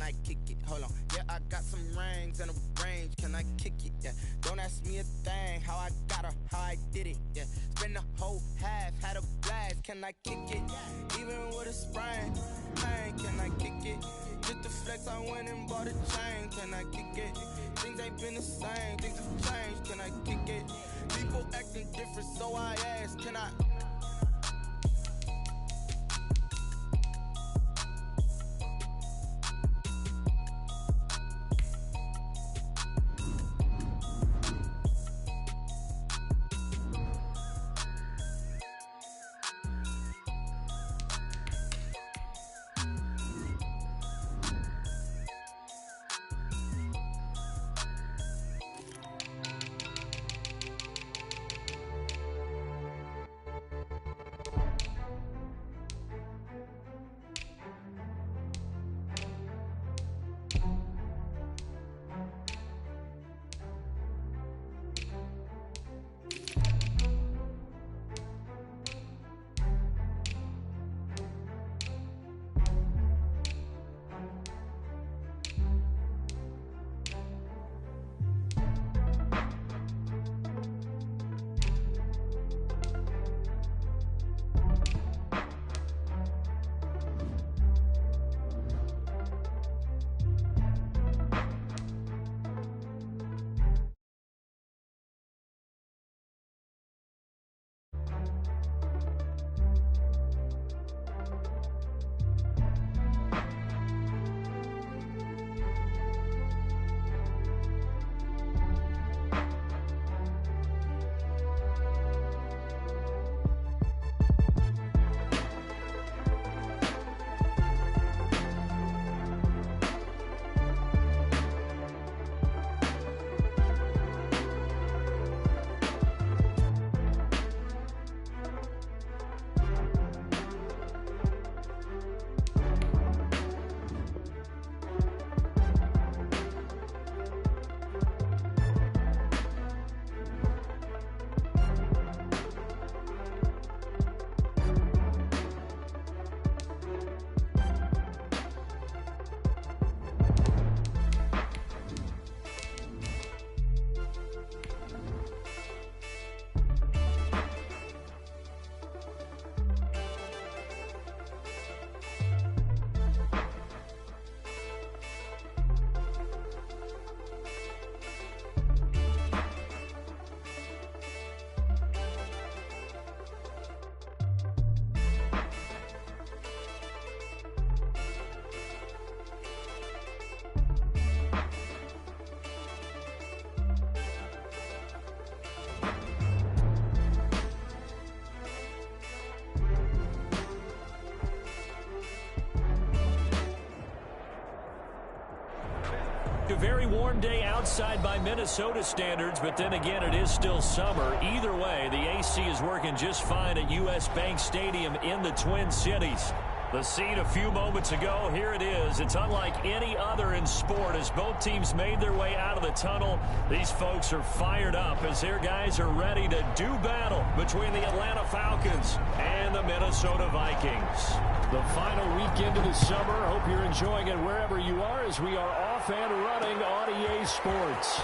can I kick it? Hold on, yeah, I got some rings and a range, can I kick it? Yeah, don't ask me a thing, how I got her, how I did it. Yeah, spend the whole half, had a blast, can I kick it? Even with a sprain, pain, can I kick it? Just to flex, I went and bought a chain, can I kick it? Things ain't been the same, things have changed, can I kick it? People acting different, so I ask, can I? A very warm day outside by Minnesota standards, but then again, it is still summer. Either way, the AC is working just fine at U.S. Bank Stadium in the Twin Cities. The scene a few moments ago, here it is. It's unlike any other in sport as both teams made their way out of the tunnel. These folks are fired up as their guys are ready to do battle between the Atlanta Falcons and the Minnesota Vikings. The final weekend of the summer. Hope you're enjoying it wherever you are as we are off and running on EA Sports.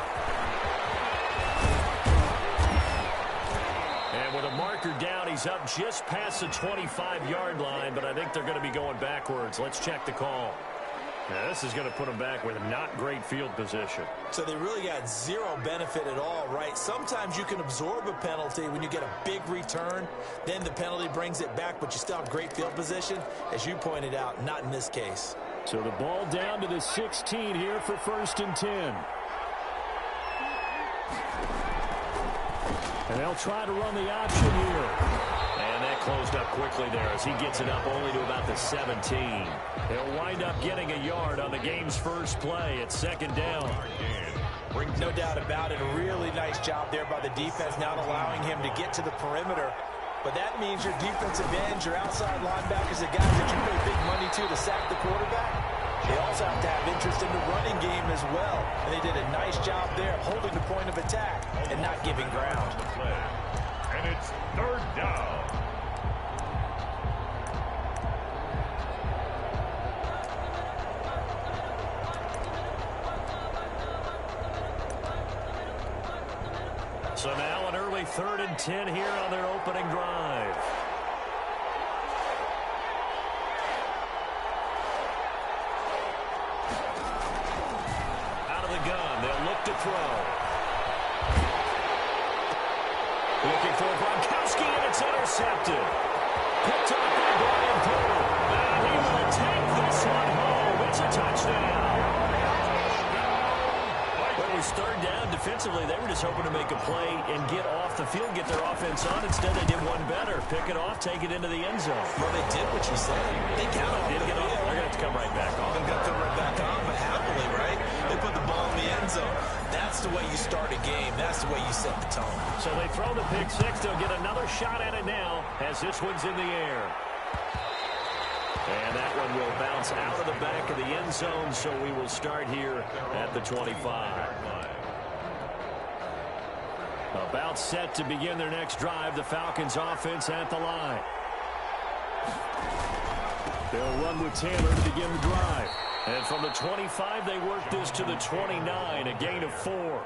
And with a marker down, he's up just past the 25-yard line, but I think they're going to be going backwards. Let's check the call. Now, this is going to put them back with not great field position. So they really got zero benefit at all, right? Sometimes you can absorb a penalty when you get a big return. Then the penalty brings it back, but you still have great field position. As you pointed out, not in this case. So the ball down to the 16 here for 1st and 10. And they'll try to run the option here. And that closed up quickly there as he gets it up only to about the 17. He'll wind up getting a yard on the game's first play at 2nd down. No doubt about it. A really nice job there by the defense, not allowing him to get to the perimeter. But that means your defensive ends, your outside linebackers, the guys that you pay big money to sack the quarterback, they also have to have interest in the running game as well. And they did a nice job there of holding the point of attack and not giving ground. And it's 3rd down. So now an early 3rd and 10 here on their opening drive. Out of the gun, they'll look to throw. Looking for Gronkowski, and it's intercepted. Picked up by Brian Porter. And he will take this one home. It's a touchdown. Well, it was 3rd down. Defensively, they were just hoping to make a play and get off the field, get their offense on. Instead, they did one better. Pick it off, take it into the end zone. Well, they did what you said. They got off the field. They're going to have to come right back on. They're going to come right back on, but happily, right? They put the ball in the end zone. That's the way you start a game. That's the way you set the tone. So they throw the pick six. They'll get another shot at it now as this one's in the air. And that one will bounce out of the back of the end zone, so we will start here at the 25. About set to begin their next drive, the Falcons offense at the line. They'll run with Taylor to begin the drive. And from the 25, they work this to the 29, a gain of 4.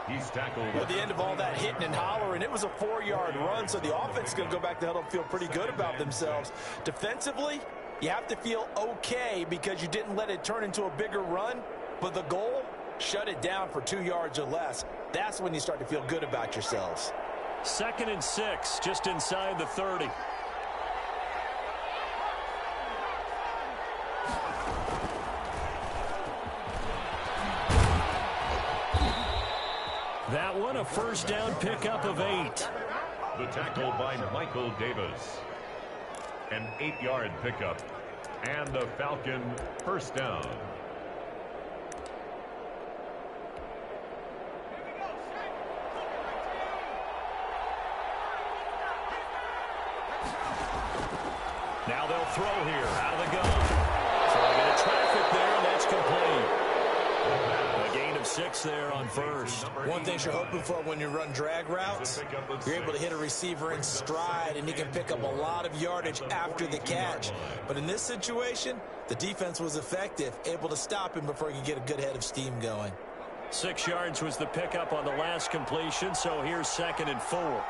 He's tackled. At the end of all that hitting and hollering, it was a 4-yard run, so the offense is going to go back to huddle and feel pretty good about themselves. Defensively, you have to feel okay because you didn't let it turn into a bigger run, but the goal, shut it down for 2 yards or less. That's when you start to feel good about yourselves. 2nd and 6, just inside the 30. That one, a 1st down pickup of 8. The tackle by Michael Davis. An 8-yard pickup. And the Falcon 1st down. Now they'll throw here out of the gun. Throwing into traffic there, and that's complete. A gain of 6 there on 1st. One thing you're hoping for when you run drag routes, you're able to hit a receiver in stride, and he can pick up a lot of yardage after the catch. But in this situation, the defense was effective, able to stop him before he could get a good head of steam going. 6 yards was the pickup on the last completion, so here's 2nd and 4.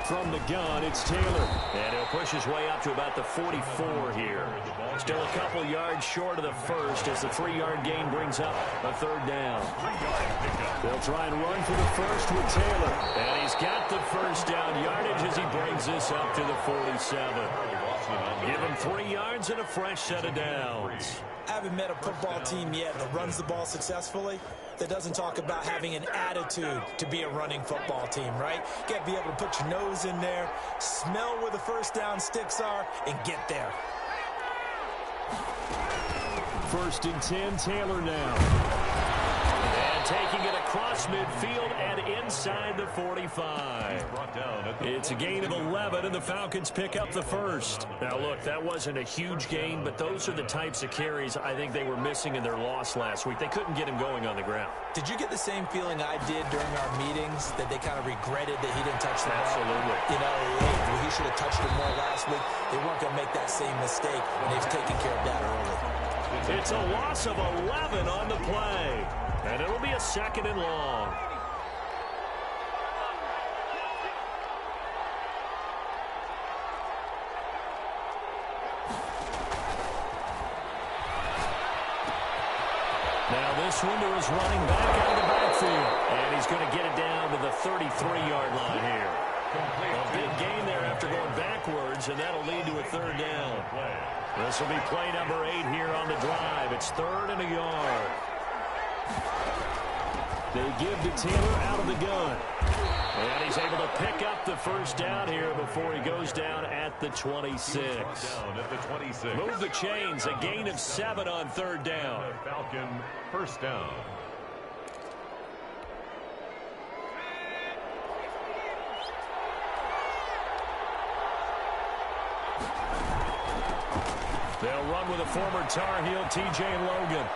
From the gun, it's Taylor. And he'll push his way up to about the 44 here. Still a couple yards short of the 1st as the 3-yard gain brings up a 3rd down. They'll try and run for the 1st with Taylor. And he's got the 1st down yardage as he brings this up to the 47. Give him 3 yards and a fresh set of downs. I haven't met a football team yet that runs the ball successfully that doesn't talk about having an attitude to be a running football team, right? You got to be able to put your nose in there, smell where the 1st down sticks are, and get there. 1st and 10, Taylor now. And taking it across midfield and inside the 45. It's a gain of 11, and the Falcons pick up the 1st. Now, look, that wasn't a huge gain, but those are the types of carries I think they were missing in their loss last week. They couldn't get him going on the ground. Did you get the same feeling I did during our meetings, that they kind of regretted that he didn't touch the ball? Absolutely. You know, hey, he should have touched it more last week. They weren't going to make that same mistake, and they've taken care of that early. It's a loss of 11 on the play, and it'll be a 2nd and long. Now this one to his running back out of the backfield. And he's going to get it down to the 33-yard line here. A big gain there after going backwards, and that'll lead to a 3rd down. This will be play number 8 here on the drive. It's 3rd and a yard. They give to Taylor out of the gun. And he's able to pick up the 1st down here before he goes down at the 26. Move the chains. A gain of 7 on 3rd down. Falcon 1st down. They'll run with a former Tar Heel, T.J. Logan.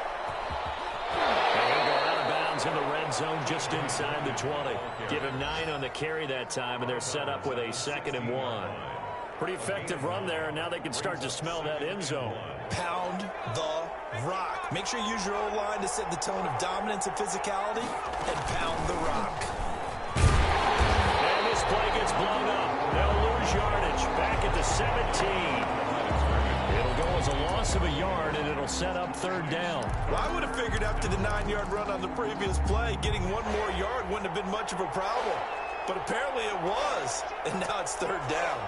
And he'll go out of bounds in the red zone just inside the 20. Give him 9 on the carry that time, and they're set up with a 2nd and 1. Pretty effective run there, and now they can start to smell that end zone. Pound the rock. Make sure you use your O-line to set the tone of dominance and physicality, and pound the rock. And this play gets blown up. They'll lose yardage back at the 17. It'll go as a loss of a yard, and it'll set up third down. Well, I would have figured after the 9-yard run on the previous play, getting one more yard wouldn't have been much of a problem. But apparently it was, and now it's third down.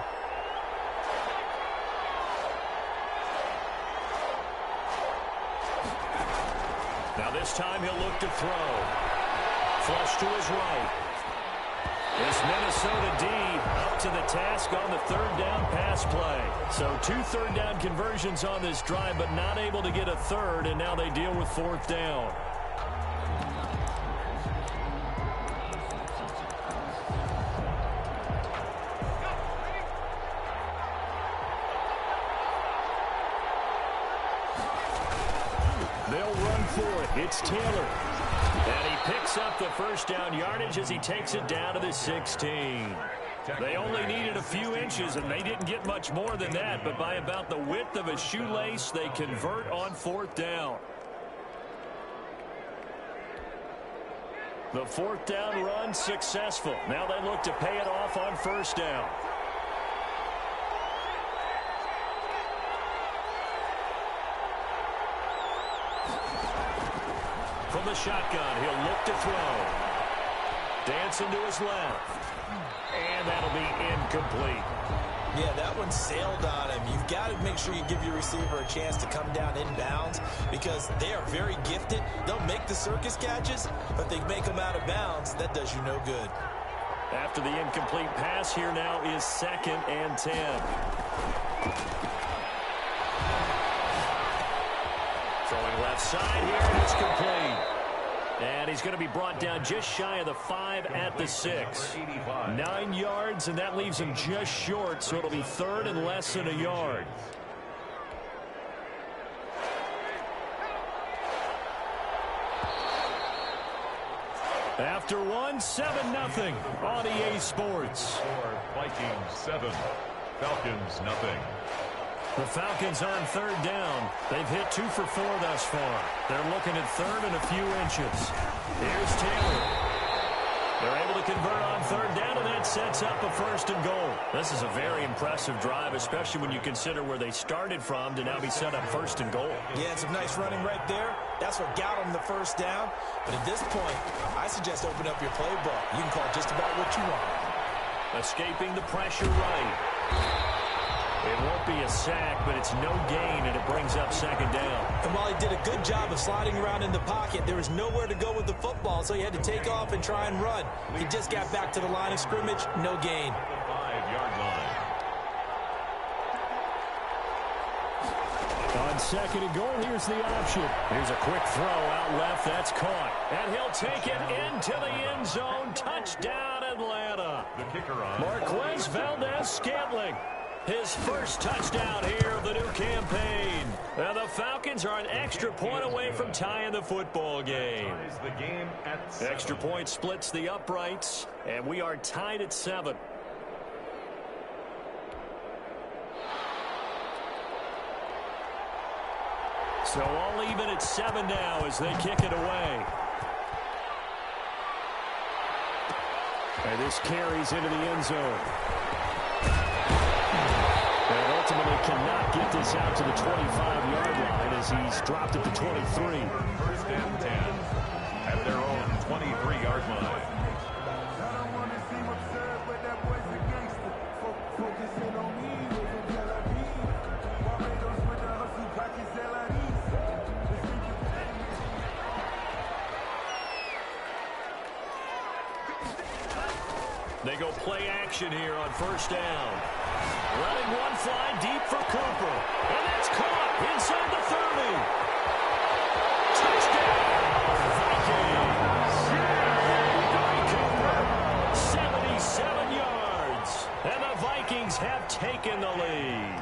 Now this time he'll look to throw. Flush to his right. This Minnesota D up to the task on the third down pass play. So 2 third down conversions on this drive, but not able to get a third, and now they deal with fourth down. They'll run for it. It's Taylor. And he picks up the first down yardage as he takes it down to the 16. They only needed a few inches, and they didn't get much more than that, but by about the width of a shoelace, they convert on fourth down. The fourth down run successful. Now they look to pay it off on first down. From the shotgun, he'll look to throw. Dancing to his left. And that'll be incomplete. Yeah, that one sailed on him. You've got to make sure you give your receiver a chance to come down inbounds because they are very gifted. They'll make the circus catches, but they make them out of bounds. That does you no good. After the incomplete pass, here now is 2nd and 10. Throwing left side here, and it's complete. And he's going to be brought down just shy of the 5 at the 6. 9 yards, and that leaves him just short, so it'll be third and less than a yard. After one, 7-0 on EA Sports. Vikings 7, Falcons nothing. The Falcons on third down. They've hit 2 for 4 thus far. They're looking at third and a few inches. Here's Taylor. They're able to convert on third down, and that sets up a 1st and goal. This is a very impressive drive, especially when you consider where they started from to now be set up 1st and goal. Yeah, some nice running right there. That's what got them the first down. But at this point, I suggest open up your playbook. You can call just about what you want. Escaping the pressure right. It won't be a sack, but it's no gain, and it brings up 2nd down. And while he did a good job of sliding around in the pocket, there was nowhere to go with the football, so he had to take off and try and run. He just got back to the line of scrimmage, no gain. 5-yard line. On 2nd and goal, here's the option. Here's a quick throw out left. That's caught. And he'll take it into the end zone. Touchdown, Atlanta. The kicker on. Marquez Valdez-Scantling. His first touchdown here of the new campaign. Now the Falcons are an extra point away from tying the football game. The game at 7. Extra point splits the uprights, and we are tied at 7. So all even at 7 now as they kick it away. And this carries into the end zone. And ultimately cannot get this out to the 25-yard line as he's dropped at the 23. 1st and 10 at their own 23-yard line. They go play action here on 1st down. Letting one fly deep for Cooper. And that's caught inside the 30. Touchdown, Vikings. Cooper, 77 yards. And the Vikings have taken the lead.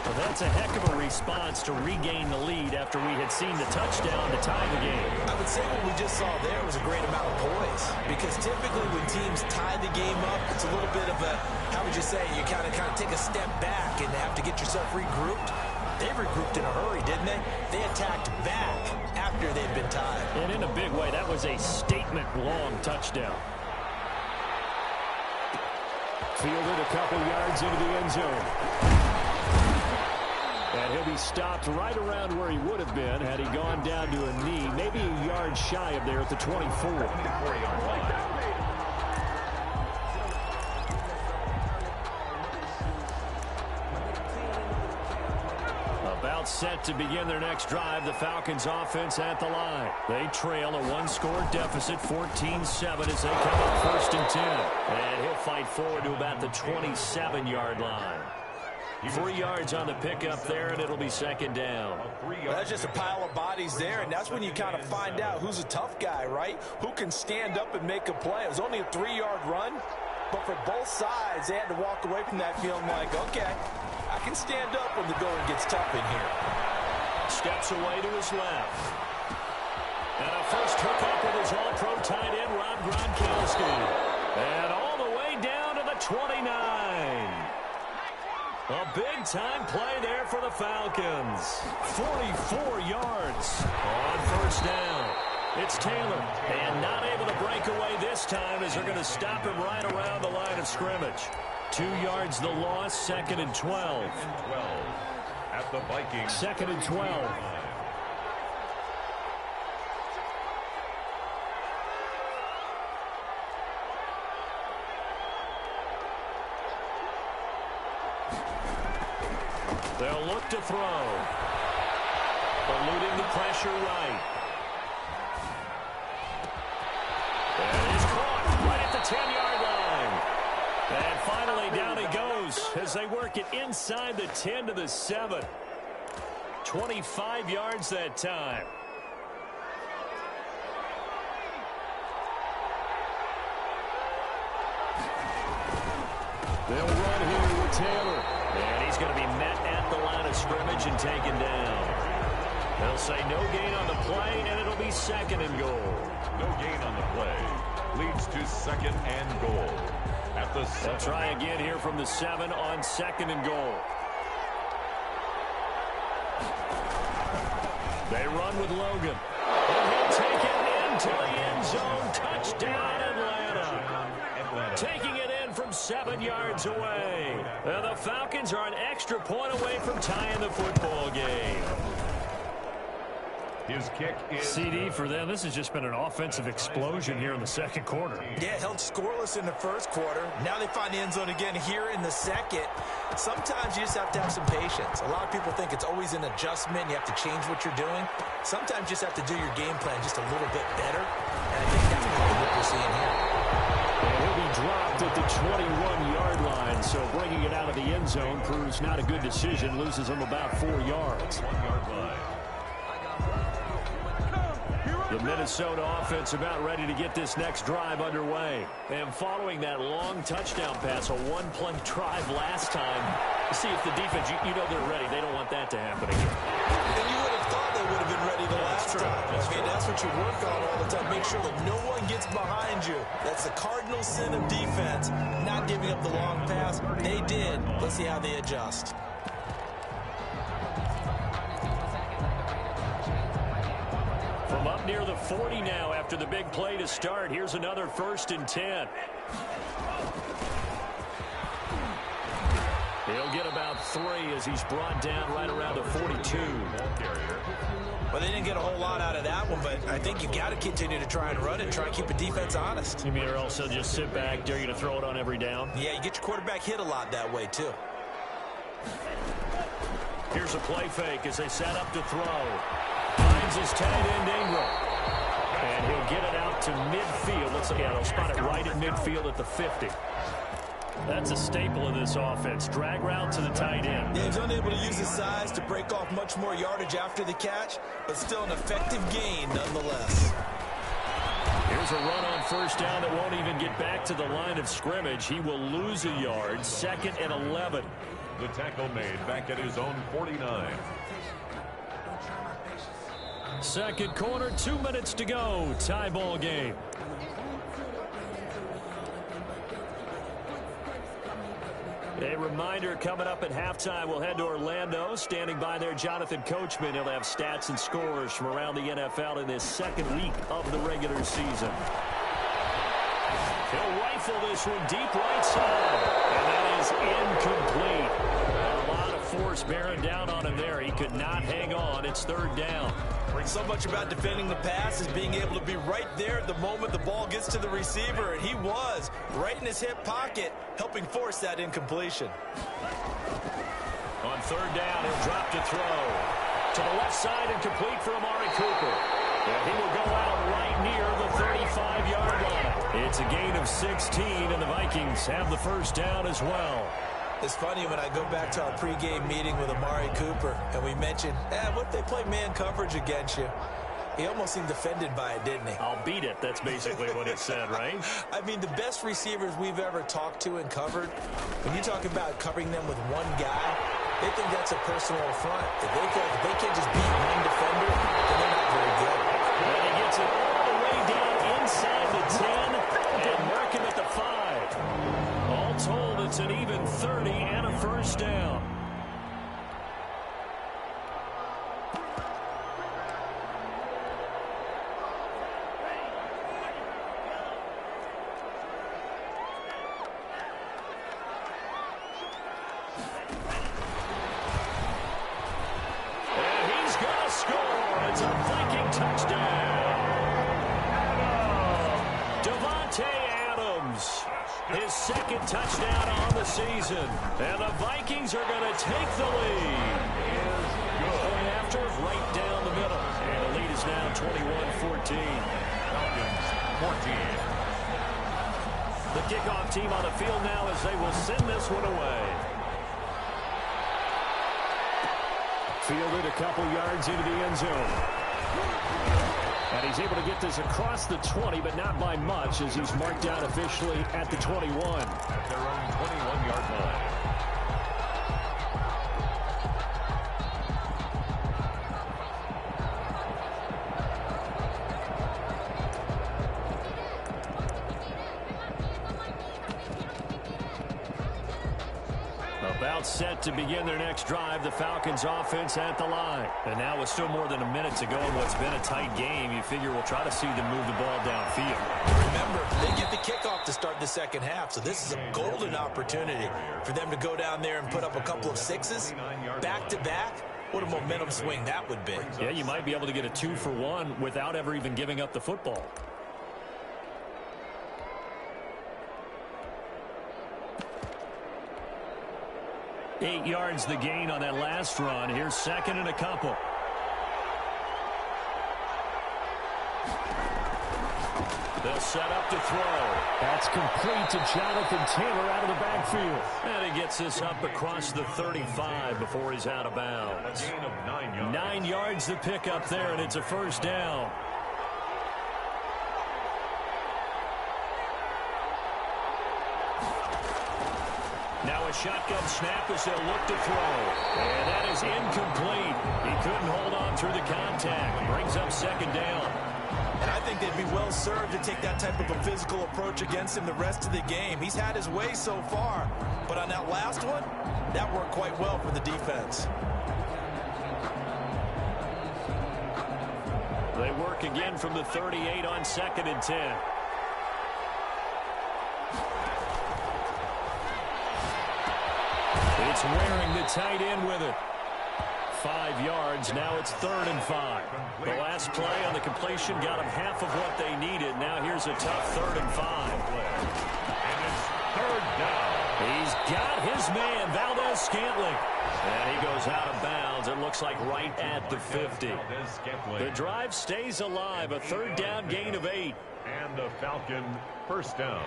Well, that's a heck of a response to regain the lead after we had seen the touchdown to tie the game. I would say what we just saw there was a great amount of poise, because typically when teams tie the game up, it's a little bit of a, how would you say, you kind of take a step back and have to get yourself regrouped. They regrouped in a hurry, didn't they? They attacked back after they'd been tied. And in a big way, that was a statement-long touchdown. Fielded a couple yards into the end zone. And he'll be stopped right around where he would have been had he gone down to a knee, maybe a yard shy of there at the 24. About set to begin their next drive, the Falcons offense at the line. They trail a one-score deficit, 14-7, as they come up 1st and 10. And he'll fight forward to about the 27-yard line. 3 yards on the pickup there, and it'll be 2nd down. Well, that's just a pile of bodies there, and that's when you kind of find out who's a tough guy, right? Who can stand up and make a play. It was only a 3-yard run, but for both sides, they had to walk away from that feeling like, okay, I can stand up when the going gets tough in here. Steps away to his left. And a first hookup with his all-pro tight end, Rob Gronkowski. And all the way down to the 29. A big-time play there for the Falcons. 44 yards on 1st down. It's Taylor, and not able to break away this time as they're going to stop him right around the line of scrimmage. 2 yards the loss, 2nd and 12. At the Vikings. 2nd and 12. They'll look to throw. Eluding the pressure right. And he's caught right at the 10-yard line. And finally down he goes as they work it inside the 10 to the 7. 25 yards that time. They'll run here with Taylor. And he's going to be met at the line of scrimmage and taken down. They'll say no gain on the play, and it'll be 2nd and goal. No gain on the play. Leads to 2nd and goal. At the 7. They'll try again here from the 7 on 2nd and goal. They run with Logan. And he'll take it into the end zone. Touchdown, Atlanta. Taking it in from 7 yards away. And the Falcons are an extra point away from tying the football game. His kick is CD for them. This has just been an offensive explosion here in the 2nd quarter. Yeah, held scoreless in the 1st quarter. Now they find the end zone again here in the 2nd. Sometimes you just have to have some patience. A lot of people think it's always an adjustment. You have to change what you're doing. Sometimes you just have to do your game plan just a little bit better. And I think that's probably what we're seeing here. And he'll be dropped at the 21-yard line, so bringing it out of the end zone proves not a good decision. Loses him about 4 yards. 1 yard line. The Minnesota offense about ready to get this next drive underway. And following that long touchdown pass, a one-play drive last time, see if the defense, you know they're ready. They don't want that to happen again. And you would have thought they would have been ready the last time. That's what you work on all the time. Make sure that no one gets behind you. That's the cardinal sin of defense, not giving up the long pass. They did. Let's see how they adjust. From up near the 40 now after the big play to start. Here's another 1st and 10. He'll get about 3 as he's brought down right around the 42. Well, they didn't get a whole lot out of that one, but I think you got to continue to try and run and try and keep the defense honest. You mean or also just sit back, dare you to throw it on every down? Yeah, you get your quarterback hit a lot that way, too. Here's a play fake as they set up to throw. Finds his tight end Ingram. And he'll get it out to midfield. Looks like they'll spot it right at midfield at the 50. That's a staple of this offense. Drag route to the tight end. Yeah, he's unable to use his size to break off much more yardage after the catch, but still an effective gain nonetheless. Here's scores a run on first down that won't even get back to the line of scrimmage. He will lose a yard, 2nd and 11. The tackle made back at his own 49. Second quarter, 2 minutes to go. Tie ball game. A reminder, coming up at halftime, we'll head to Orlando. Standing by there, Jonathan Coachman. He'll have stats and scores from around the NFL in this second week of the regular season. He'll rifle this one deep right side. And that is incomplete. A lot of force bearing down on him there. He could not hang on. It's 3rd down. So much about defending the pass is being able to be right there at the moment the ball gets to the receiver, and he was right in his hip pocket, helping force that incompletion. On 3rd down, he'll drop to throw. To the left side and complete for Amari Cooper. And he will go out right near the 35-yard line. It's a gain of 16, and the Vikings have the first down as well. It's funny when I go back to our pregame meeting with Amari Cooper, and we mentioned, what if they play man coverage against you? He almost seemed offended by it, didn't he? I'll beat it. That's basically what it said, right? I mean, the best receivers we've ever talked to and covered, when you talk about covering them with one guy, they think that's a personal affront. If they can't just beat one defender, then they're not very good. And he gets it all the way down inside the 10 and mark him at the 5. All told, it's an even 30 and a first down. And he's going to score. It's a Viking touchdown. Devontae Adams. His 2nd touchdown on the season. And the Vikings are going to take the lead. Going after right down the middle. And the lead is now 21-14. Falcons 14. The kickoff team on the field now as they will send this one away. Fielded a couple yards into the end zone. And he's able to get this across the 20, but not by much, as he's marked down officially at the 21. At their own 21-yard line. About set to begin their next drive, the Falcons offense at the line. And now with still more than a minute to go in what's been a tight game, you figure we'll try to see them move the ball downfield. Remember, they get the kickoff to start the second half, so this is a golden opportunity for them to go down there and put up a couple of sixes back-to-back. What a momentum swing that would be. Yeah, you might be able to get a 2-for-1 without ever even giving up the football. Eight yards the gain on that last run. Here's 2nd and a couple. They'll set up to throw. That's complete to Jonathan Taylor out of the backfield. And he gets this up across the 35 before he's out of bounds. A gain of 9 yards. 9 yards to pick up there, and it's a first down. Now a shotgun snap as they'll look to throw. And that is incomplete. He couldn't hold on through the contact. Brings up 2nd down. And I think they'd be well served to take that type of a physical approach against him the rest of the game. He's had his way so far. But on that last one, that worked quite well for the defense. They work again from the 38 on 2nd and 10. It's wearing the tight end with it. 5 yards. Now it's 3rd and 5. The last play on the completion got them half of what they needed. Now here's a tough 3rd and 5. And it's 3rd down. He's got his man, Valdez-Scantling. And he goes out of bounds. It looks like right at the 50. The drive stays alive. A 3rd down gain of 8. And the Falcon first down.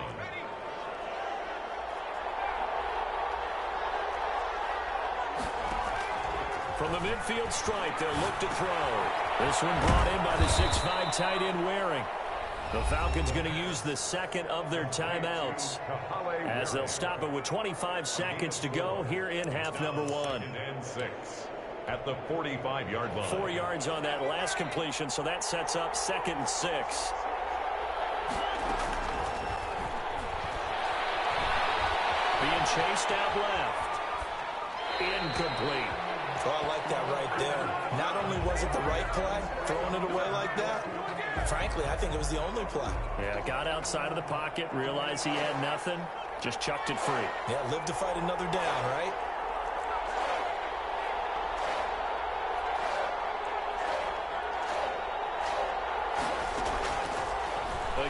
From the midfield stripe, they'll look to throw. This one brought in by the 6'5" tight end Waring. The Falcons going to use the second of their timeouts as they'll stop it with 25 seconds to go here in half number 1. And 6 at the 45-yard line. 4 yards on that last completion, so that sets up 2nd and 6. Being chased out left. Incomplete. Oh, I like that right there. Not only was it the right play, throwing it away like that, frankly, I think it was the only play. Yeah, got outside of the pocket, realized he had nothing, just chucked it free. Yeah, live to fight another down, right?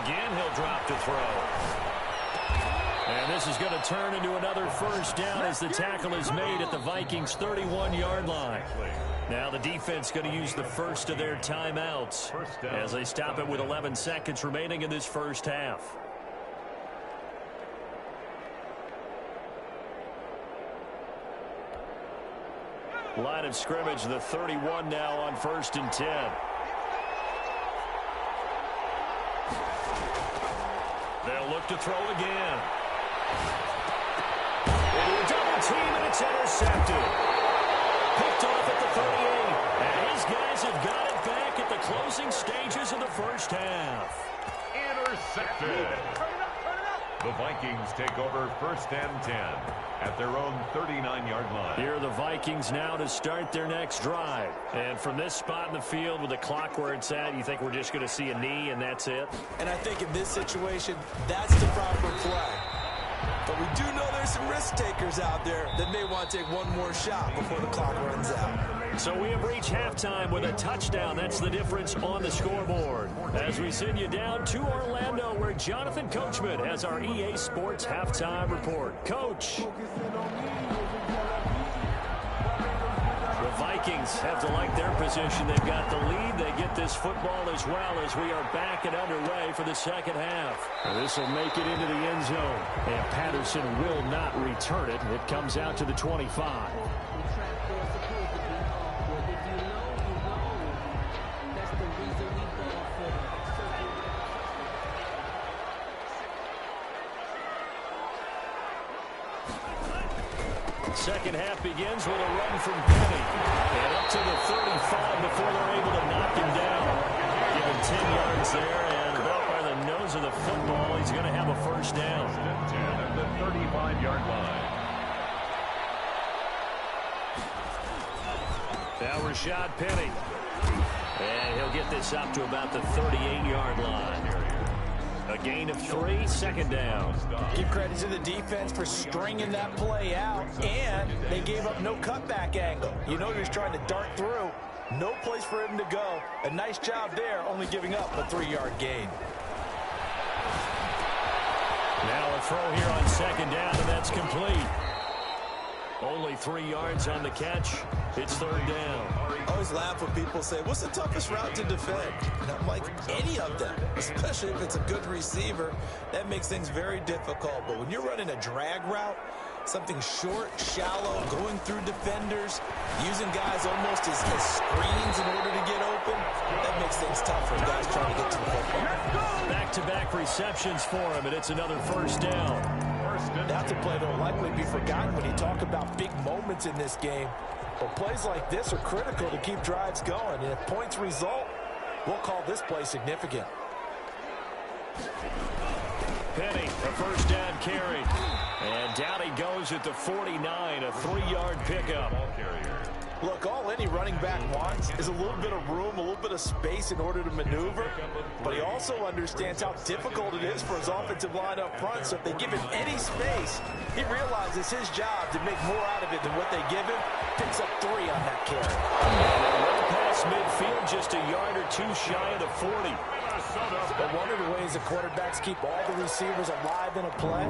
Again, he'll drop to throw. And this is going to turn into another first down as the tackle is made at the Vikings' 31-yard line. Now the defense going to use the first of their timeouts as they stop it with 11 seconds remaining in this first half. Line of scrimmage, the 31 now on 1st and 10. They'll look to throw again. Into a double team, and it's intercepted. Picked off at the 38. And his guys have got it back at the closing stages of the first half. Intercepted. The Vikings take over 1st and 10 at their own 39-yard line. Here are the Vikings now to start their next drive. And from this spot in the field with the clock where it's at, you think we're just going to see a knee and that's it? And I think in this situation, that's the proper play. But we do know there's some risk takers out there that may want to take one more shot before the clock runs out. So we have reached halftime with a touchdown. That's the difference on the scoreboard. As we send you down to Orlando, where Jonathan Coachman has our EA Sports halftime report. Coach. The Vikings have to like their position. They've got the lead. They get this football as well as we are back and underway for the second half. This will make it into the end zone. And Patterson will not return it. It comes out to the 25. Second half begins with a run from Penny. And up to the 35 before they're able to knock him down. Give him 10 yards there, and about by the nose of the football, he's going to have a first down. 10 at the 35-yard line. Now Rashad Penny. And he'll get this up to about the 38-yard line. A gain of 3, 2nd down. Give credit to the defense for stringing that play out, and they gave up no cutback angle. You know he was trying to dart through. No place for him to go. A nice job there, only giving up a 3-yard gain. Now a throw here on 2nd down, and that's complete. Only 3 yards on the catch. It's 3rd down. I always laugh when people say, what's the toughest route to defend? And I'm like, any of them, especially if it's a good receiver. That makes things very difficult. But when you're running a drag route, something short, shallow, going through defenders, using guys almost as screens in order to get open, that makes things tough for guys trying to get to the football. Back-to-back receptions for him, and it's another first down. That's a play that will likely be forgotten when you talk about big moments in this game. But plays like this are critical to keep drives going. And if points result, we'll call this play significant. Penny, a first down carry. And down he goes at the 49, a 3-yard pickup. Look, all any running back wants is a little bit of room, a little bit of space in order to maneuver. But he also understands how difficult it is for his offensive line up front. So if they give him any space, he realizes his job to make more out of it than what they give him. Picks up 3 on that carry. Run past midfield, just a yard or 2 shy of the 40. But one of the ways the quarterbacks keep all the receivers alive in a play,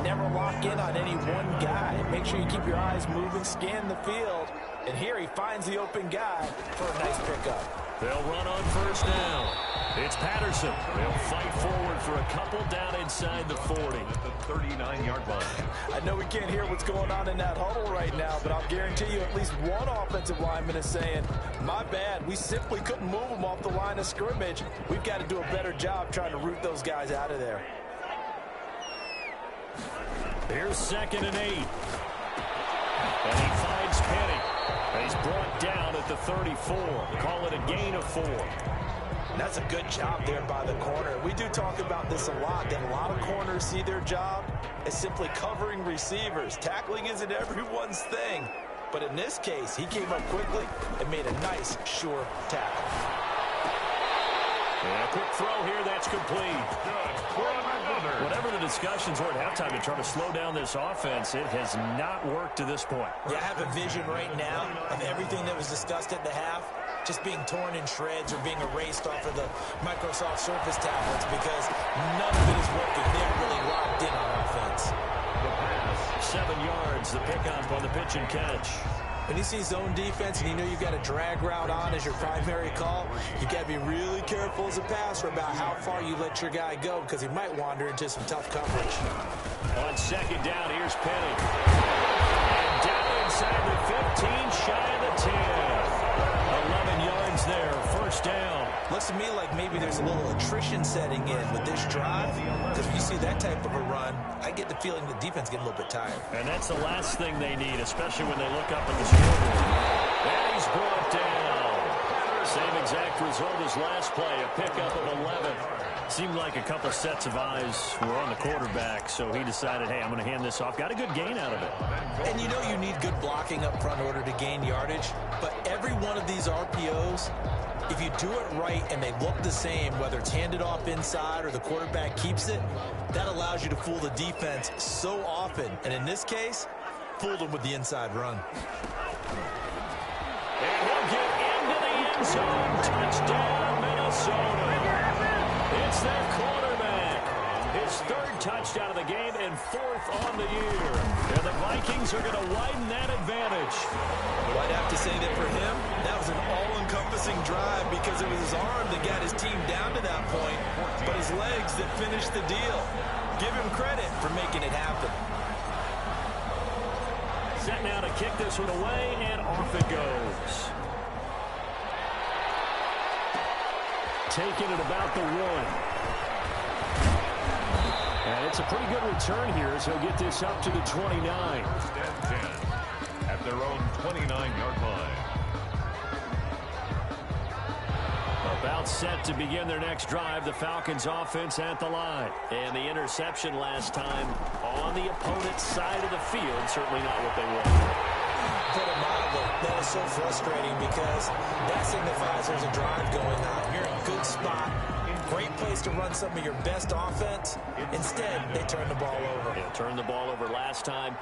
never lock in on any one guy. Make sure you keep your eyes moving, scan the field. And here he finds the open guy for a nice pickup. They'll run on first down. It's Patterson. They'll fight forward for a couple down inside the 40. At the 39-yard line. I know we can't hear what's going on in that huddle right now, but I'll guarantee you at least one offensive lineman is saying, my bad, we simply couldn't move them off the line of scrimmage. We've got to do a better job trying to root those guys out of there. Here's 2nd and 8. And he finds Penny. He's brought down at the 34. Call it a gain of 4. That's a good job there by the corner. We do talk about this a lot, that a lot of corners see their job as simply covering receivers. Tackling isn't everyone's thing. But in this case, he came up quickly and made a nice, sure tackle. And a quick throw here, that's complete. Good for another. Whatever the discussions were at halftime to try to slow down this offense, it has not worked to this point. Yeah, I have a vision right now of everything that was discussed at the half just being torn in shreds or being erased off of the Microsoft Surface tablets because none of it is working. They're really locked in on offense. The pass. 7 yards, the pickup on the pitch and catch. When you see zone defense and you know you've got a drag route on as your primary call, you've got to be really careful as a passer about how far you let your guy go because he might wander into some tough coverage. On 2nd down, here's Penny. And down inside the 15, shy of the 10. 11 yards there, first down. Looks to me like maybe there's a little attrition setting in with this drive because when you see that type of a run, I get the feeling the defense getting a little bit tired. And that's the last thing they need, especially when they look up at the scoreboard. And he's brought down. Same exact result as last play, a pickup of 11. Seemed like a couple sets of eyes were on the quarterback, so he decided, hey, I'm going to hand this off. Got a good gain out of it. And you know you need good blocking up front in order to gain yardage, but every one of these RPOs, if you do it right and they look the same, whether it's handed off inside or the quarterback keeps it, that allows you to fool the defense so often. And in this case, fooled them with the inside run. And he'll get into the end zone. Touchdown, Minnesota. It's their quarterback. His 3rd touchdown of the game and 4th on the year. And the Vikings are going to widen that advantage. Well, I'd have to say that for him, that was an all-encompassing drive because it was his arm that got his team down to that point, but his legs that finished the deal. Give him credit for making it happen. Set now to kick this one away, and off it goes. Taking it about the 1. And it's a pretty good return here as he'll get this up to the 29. First and 10 at their own 29-yard line. About set to begin their next drive, the Falcons offense at the line. And the interception last time on the opponent's side of the field, certainly not what they wanted. Put it mildly, that was so frustrating because that signifies there's a drive going on. You're in a good spot, great place to run some of your best offense. Instead, they turn the ball over. Yeah, turned the ball over last time.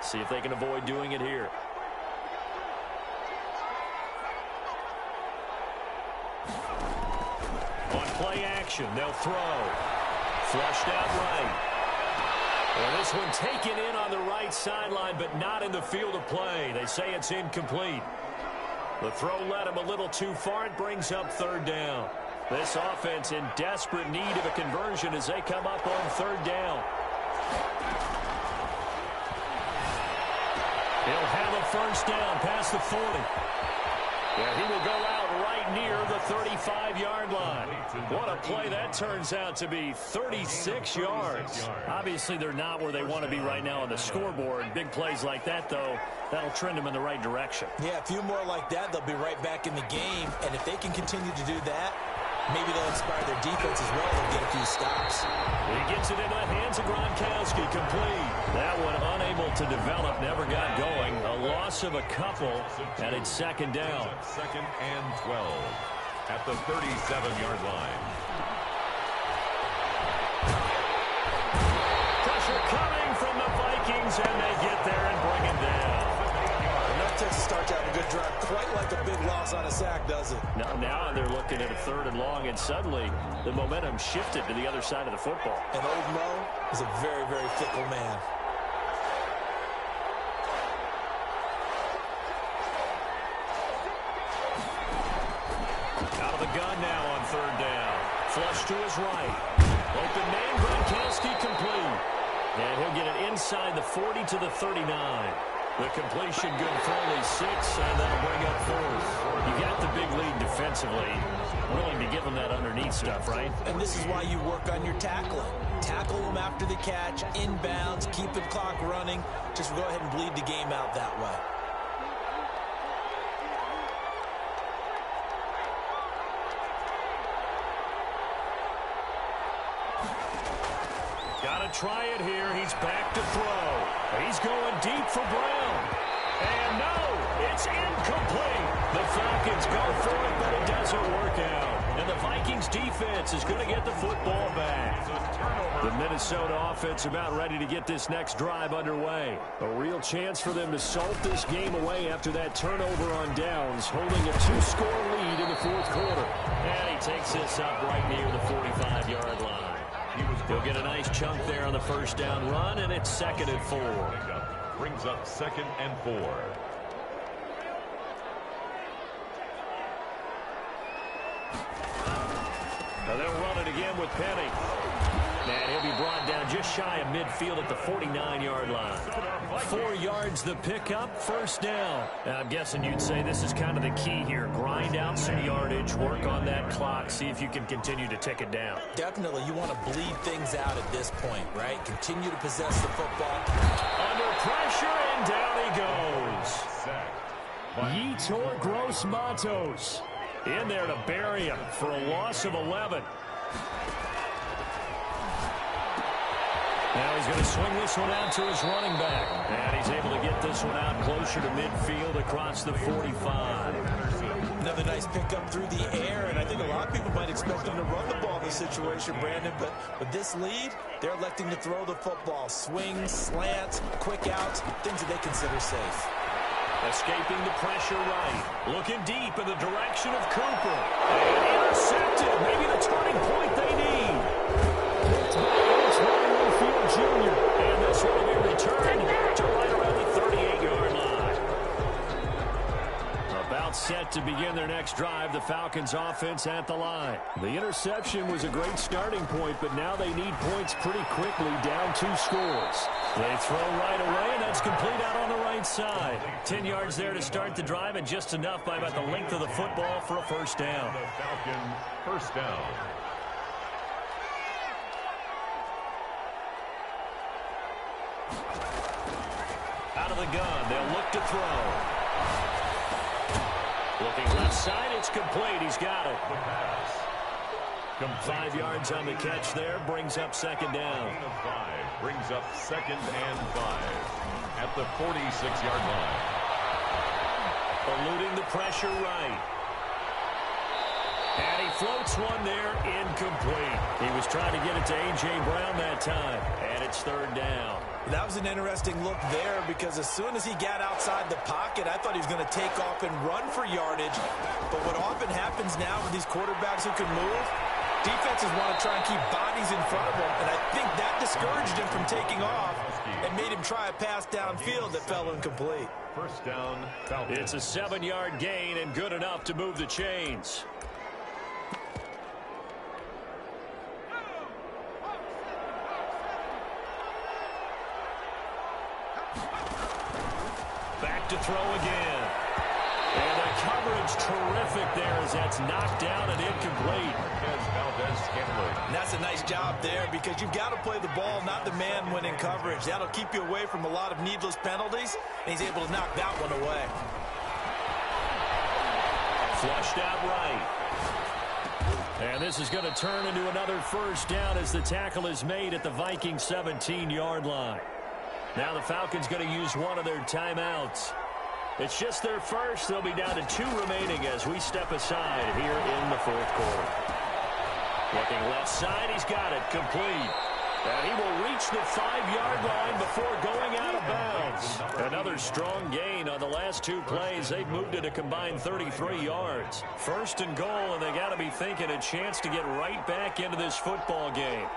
See if they can avoid doing it here. On play action, they'll throw. Flushed out right. Well, this one taken in on the right sideline, but not in the field of play. They say it's incomplete. The throw led him a little too far. It brings up 3rd down. This offense in desperate need of a conversion as they come up on 3rd down. He'll have a first down past the 40. Yeah, he will go out right near the 35-yard line. What a play that turns out to be, 36 yards. Obviously, they're not where they want to be right now on the scoreboard. Big plays like that, though, that'll trend them in the right direction. Yeah, a few more like that, they'll be right back in the game. And if they can continue to do that, maybe they'll inspire their defense as well and get a few stops. He gets it into the hands of Gronkowski, complete. That one unable to develop, never got going. A loss of a couple, and it's 2nd down. 2nd and 12 at the 37-yard line. Pressure coming from the Vikings, and they get there and bring him down. Enough to start to have a good drive, quite like a big loss on a sack, does it? Now they're looking at a 3rd and long, and suddenly the momentum shifted to the other side of the football. And old Mo is a very, very fickle man. Out of the gun now on third down. Flush to his right. Open man, Gronkowski complete. And he'll get it inside the 40 to the 39. The completion good for only 6, and that'll bring up 4th. You got the big lead defensively. Willing to give them that underneath stuff, right? And this is why you work on your tackling. Tackle them after the catch, inbounds, keep the clock running. Just go ahead and bleed the game out that way. Got to try it here. He's back to throw. He's going deep for Brown. And no, it's incomplete. The Falcons go for it, but it doesn't work out. And the Vikings defense is going to get the football back. The Minnesota offense about ready to get this next drive underway. A real chance for them to salt this game away after that turnover on downs, holding a 2-score lead in the 4th quarter. And he takes this up right near the 45-yard line. He'll get a nice chunk there on the first down run, and it's 2nd and 4. Brings up 2nd and 4. Now they'll run it again with Penny. And he'll be brought down just shy of midfield at the 49-yard line. 4 yards the pickup, first down. Now, I'm guessing you'd say this is kind of the key here. Grind out some yardage, work on that clock, see if you can continue to tick it down. Definitely, you want to bleed things out at this point, right? Continue to possess the football. Under pressure, and down he goes. Yetur Gross-Matos in there to bury him for a loss of 11. Now he's going to swing this one out to his running back. And he's able to get this one out closer to midfield across the 45. Another nice pickup through the air, and I think a lot of people might expect him to run the ball in this situation, Brandon, but with this lead, they're electing to throw the football. Swings, slants, quick outs, things that they consider safe. Escaping the pressure right. Looking deep in the direction of Cooper. And intercepted. Maybe the turning point they need. Picked by Mayfield Jr. And this one will be returned to right around the 38-yard line. About set to begin their next drive. The Falcons offense at the line. The interception was a great starting point, but now they need points pretty quickly, down 2 scores. They throw right away, and that's complete out on the right side. 10 yards there to start the drive, and just enough by about the length of the football for a first down. The Falcon first down. Out of the gun, they'll look to throw. Looking left side, it's complete. He's got it. 5 yards on the catch there, brings up second down. Brings up 2nd and 5 at the 46-yard line. Eluding the pressure right. And he floats one there, incomplete. He was trying to get it to A.J. Brown that time, and it's third down. That was an interesting look there because as soon as he got outside the pocket, I thought he was going to take off and run for yardage. But what often happens now with these quarterbacks who can move, defenses want to try and keep bodies in front of them, and I think that discouraged him from taking off and made him try a pass downfield that fell incomplete. First down, Falcons. It's a 7-yard gain and good enough to move the chains. Back to throw again. And the coverage terrific there as that's knocked down and incomplete. And that's a nice job there because you've got to play the ball, not the man when in coverage. That'll keep you away from a lot of needless penalties, and he's able to knock that one away. Flushed out right. And this is going to turn into another first down as the tackle is made at the Vikings 17-yard line. Now the Falcons going to use one of their timeouts. It's just their first. They'll be down to 2 remaining as we step aside here in the 4th quarter. Looking left side, he's got it complete. And he will reach the 5-yard line before going out of bounds. Another strong gain on the last 2 plays. They've moved it a combined 33 yards. First and goal, and they got to be thinking a chance to get right back into this football game.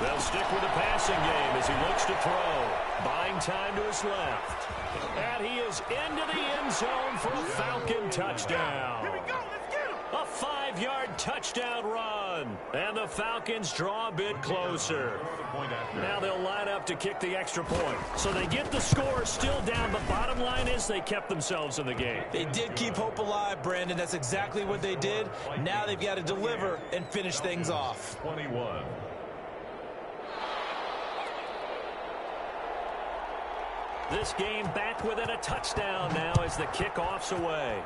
They'll stick with the passing game as he looks to throw. Buying time to his left. And he is into the end zone for a Falcon touchdown. Here we go. Let's get him. A 5-yard touchdown run. And the Falcons draw a bit closer. Now they'll line up to kick the extra point. So they get the score still down, but bottom line is they kept themselves in the game. They did keep hope alive, Brandon. That's exactly what they did. Now they've got to deliver and finish things off. 21. This game back within a touchdown now as the kickoff's away.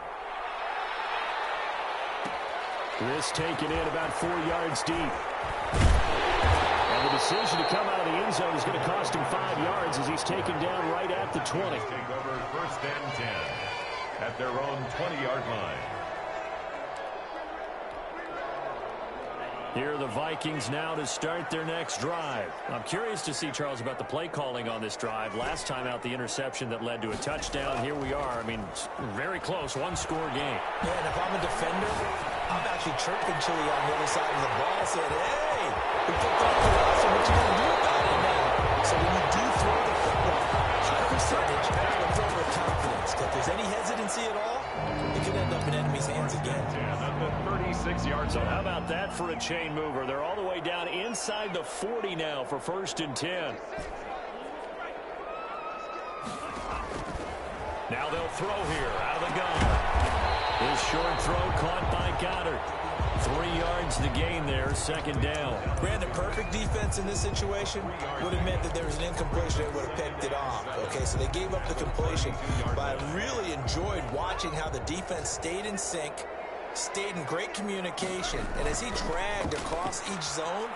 This taken in about 4 yards deep. And the decision to come out of the end zone is going to cost him 5 yards as he's taken down right at the 20. Take over 1st and 10 at their own 20-yard line. Here are the Vikings now to start their next drive. I'm curious to see, Charles, about the play calling on this drive. Last time out, the interception that led to a touchdown. Here we are. I mean, very close, one-score game. Yeah, and if I'm a defender, I'm actually chirping Chili on the other side of the ball, saying, hey, we picked up the loss, and what you going to do about it now? So when you do throw the football, high percentage, and throw with confidence. If there's any hesitancy at all, it could end up in enemy's hands again. And at the 36-yard So line. how about that for a chain mover? They're all the way down inside the 40 now for 1st and 10. Now they'll throw here out of the gun. His short throw caught by Goddard. 3 yards to gain there, 2nd down. Brandon, perfect defense in this situation would have meant that there was an incompletion and would have picked it off. Okay, so they gave up the completion, but I really enjoyed watching how the defense stayed in sync, stayed in great communication, and as he dragged across each zone,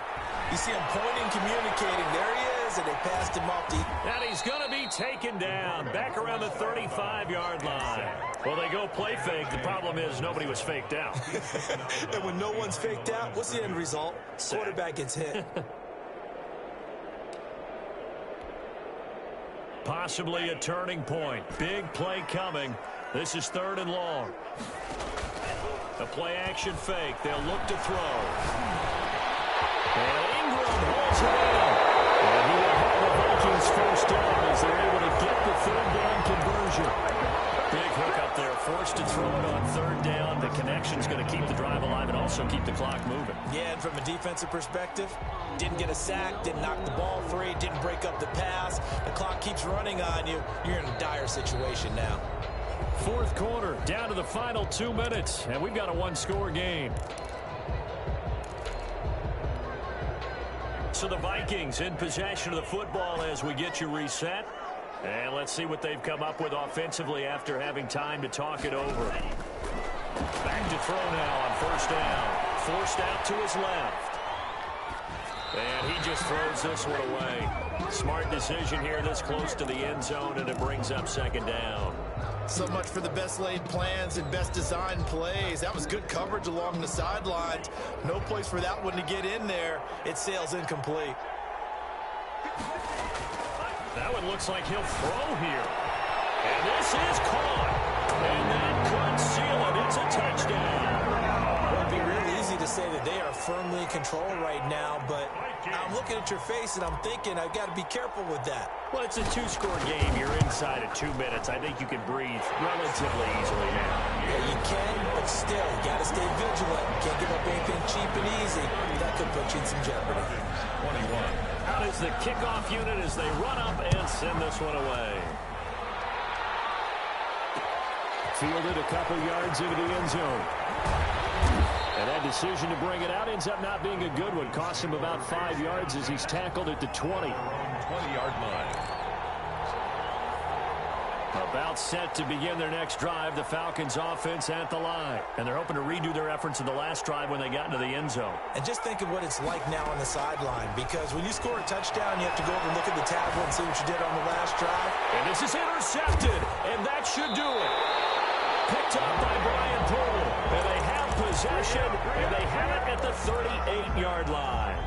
you see him pointing, communicating. There he is, and they passed him off deep. And he's going to be taken down back around the 35-yard line. Well, they go play fake. The problem is nobody was faked out. And when no one's faked out, what's the end result? Quarterback gets hit. Possibly a turning point. Big play coming. This is 3rd and long. A play-action fake. They'll look to throw. And Ingram holds it in. And he will have the Vikings 1st down as they're able to get the 3rd down conversion. Big hook up there. Forced to throw it on 3rd down. The connection's going to keep the drive alive and also keep the clock moving. Yeah, and from a defensive perspective, didn't get a sack, didn't knock the ball free, didn't break up the pass. The clock keeps running on you. You're in a dire situation now. 4th quarter, down to the final 2 minutes, and we've got a one-score game. So the Vikings in possession of the football as we get you reset. And let's see what they've come up with offensively after having time to talk it over. Back to throw now on 1st down. Forced out to his left. And he just throws this one away. Smart decision here this close to the end zone, and it brings up 2nd down. So much for the best laid plans and best designed plays. That was good coverage along the sidelines. No place for that one to get in there. It sails incomplete. That one looks like he'll throw here. And this is caught. And that could seal it. It's a touchdown. Well, it'd be real easy to say that they are firmly in control right now, but I'm looking at your face and I'm thinking I've got to be careful with that. Well, it's a 2-score game. You're inside of 2 minutes. I think you can breathe relatively easily now. Yeah, you can, but still, you got to stay vigilant. You can't give up anything cheap and easy. That could put you in some jeopardy. 21. Out is the kickoff unit as they run up and send this one away. Fielded a couple yards into the end zone. And that decision to bring it out ends up not being a good one. Costs him about 5 yards as he's tackled at the 20. 20-yard line. About set to begin their next drive, the Falcons offense at the line. And they're hoping to redo their efforts in the last drive when they got into the end zone. And just think of what it's like now on the sideline, because when you score a touchdown, you have to go over and look at the tablet and see what you did on the last drive. And this is intercepted, and that should do it. Picked up by Brian Poole, and they have possession, and they have it at the 38-yard line.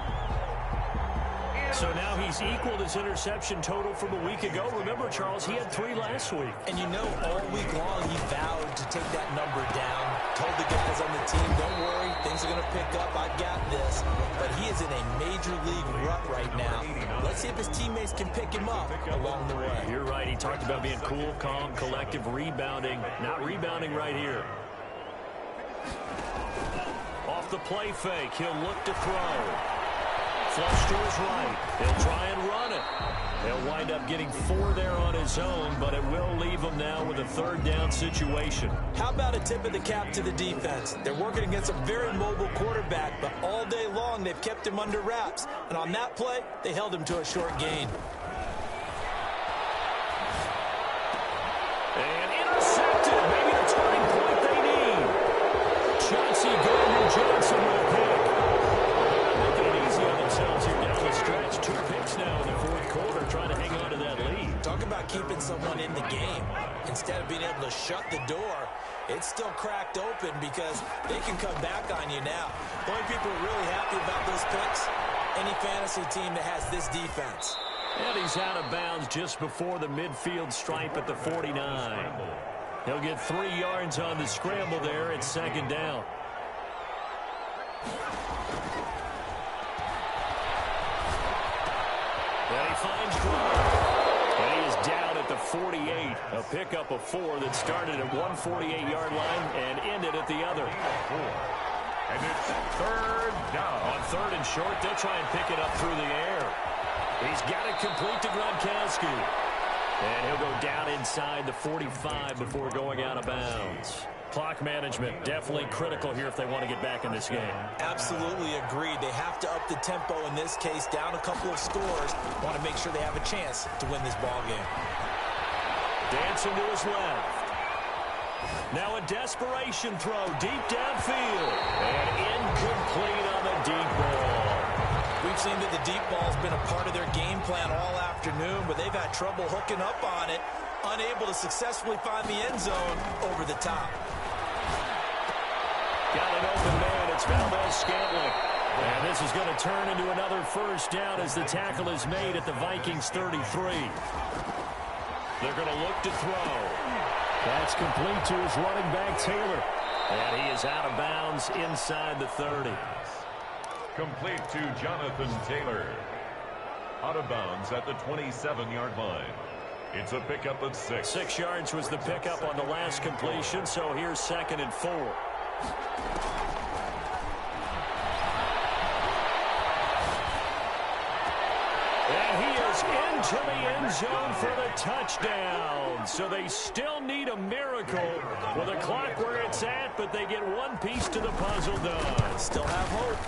So now he's equaled his interception total from a week ago. Remember, Charles, he had 3 last week. And you know, all week long he vowed to take that number down. Told the guys on the team, don't worry, things are going to pick up. I got this. But he is in a major league rut right now. Let's see if his teammates can pick him up along the way. You're right. He talked about being cool, calm, collective, rebounding. Not rebounding right here. Off the play fake, he'll look to throw. Flush to his right. He'll try and run it. He'll wind up getting 4 there on his own, but it will leave him now with a 3rd down situation. How about a tip of the cap to the defense? They're working against a very mobile quarterback, but all day long they've kept him under wraps. And on that play, they held him to a short gain. And intercepted. Maybe the turning point they need. Chauncey Gardner-Johnson will pick. Making it easy on themselves here down the stretch. 2 picks now in the 4th quarter, trying to hang on to that lead. Talk about keeping someone in the game. Instead of being able to shut the door, it's still cracked open because they can come back on you now. The only people really happy about those picks, any fantasy team that has this defense. And he's out of bounds just before the midfield stripe at the 49. He'll get 3 yards on the scramble there. It's 2nd down. And he finds Drive. And he is down at the 48. A pickup of 4 that started at 148-yard line and ended at the other. And it's 3rd down. On 3rd and short, they'll try and pick it up through the air. He's got it complete to Gronkowski. And he'll go down inside the 45 before going out of bounds. Clock management definitely critical here if they want to get back in this game. Absolutely agreed. They have to up the tempo in this case, down a couple of scores. Want to make sure they have a chance to win this ball game. Dancing to his left. Now a desperation throw deep downfield. And incomplete on the deep ball. We've seen that the deep ball's been a part of their game plan all afternoon, but they've had trouble hooking up on it, unable to successfully find the end zone over the top. Got an open man. It's Valdez-Scantling. And this is going to turn into another 1st down as the tackle is made at the Vikings 33. They're going to look to throw. That's complete to his running back, Taylor. And he is out of bounds inside the 30. Complete to Jonathan Taylor. Out of bounds at the 27-yard line. It's a pickup of 6. 6 yards was the pickup on the last completion, so here's 2nd and 4. And he is into the end zone for the touchdown. So they still need a miracle with a clock where it's at, but they get one piece to the puzzle done. Still have hope.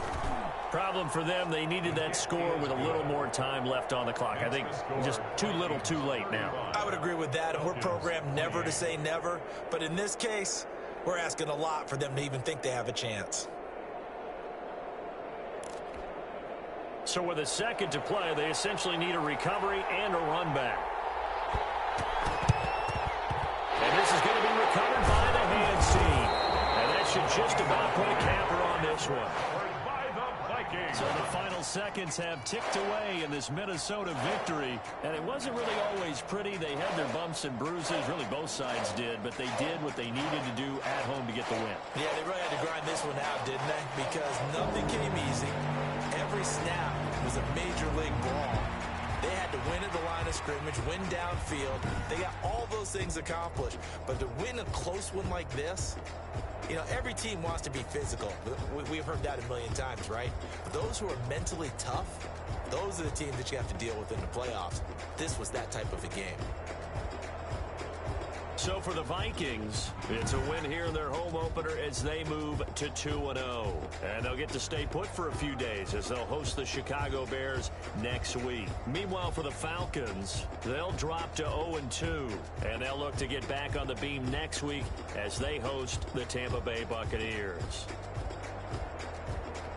Problem for them, they needed that score with a little more time left on the clock. I think just too little too late now. I would agree with that, and we're programmed never to say never. But in this case, we're asking a lot for them to even think they have a chance. So with a 2nd to play, they essentially need a recovery and a run back. And this is going to be recovered by the hand seam. And that should just about put a capper on this one. So the final seconds have ticked away in this Minnesota victory. And it wasn't really always pretty. They had their bumps and bruises. Really, both sides did. But they did what they needed to do at home to get the win. Yeah, they really had to grind this one out, didn't they? Because nothing came easy. Every snap was a major league brawl. They had to win at the line of scrimmage, win downfield. They got all those things accomplished. But to win a close one like this, you know, every team wants to be physical. We've heard that a million times, right? But those who are mentally tough, those are the teams that you have to deal with in the playoffs. This was that type of a game. So for the Vikings, it's a win here in their home opener as they move to 2-0. And they'll get to stay put for a few days as they'll host the Chicago Bears next week. Meanwhile, for the Falcons, they'll drop to 0-2. And they'll look to get back on the beam next week as they host the Tampa Bay Buccaneers.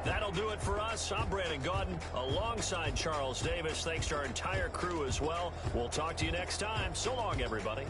That'll do it for us. I'm Brandon Gaudin alongside Charles Davis. Thanks to our entire crew as well. We'll talk to you next time. So long, everybody.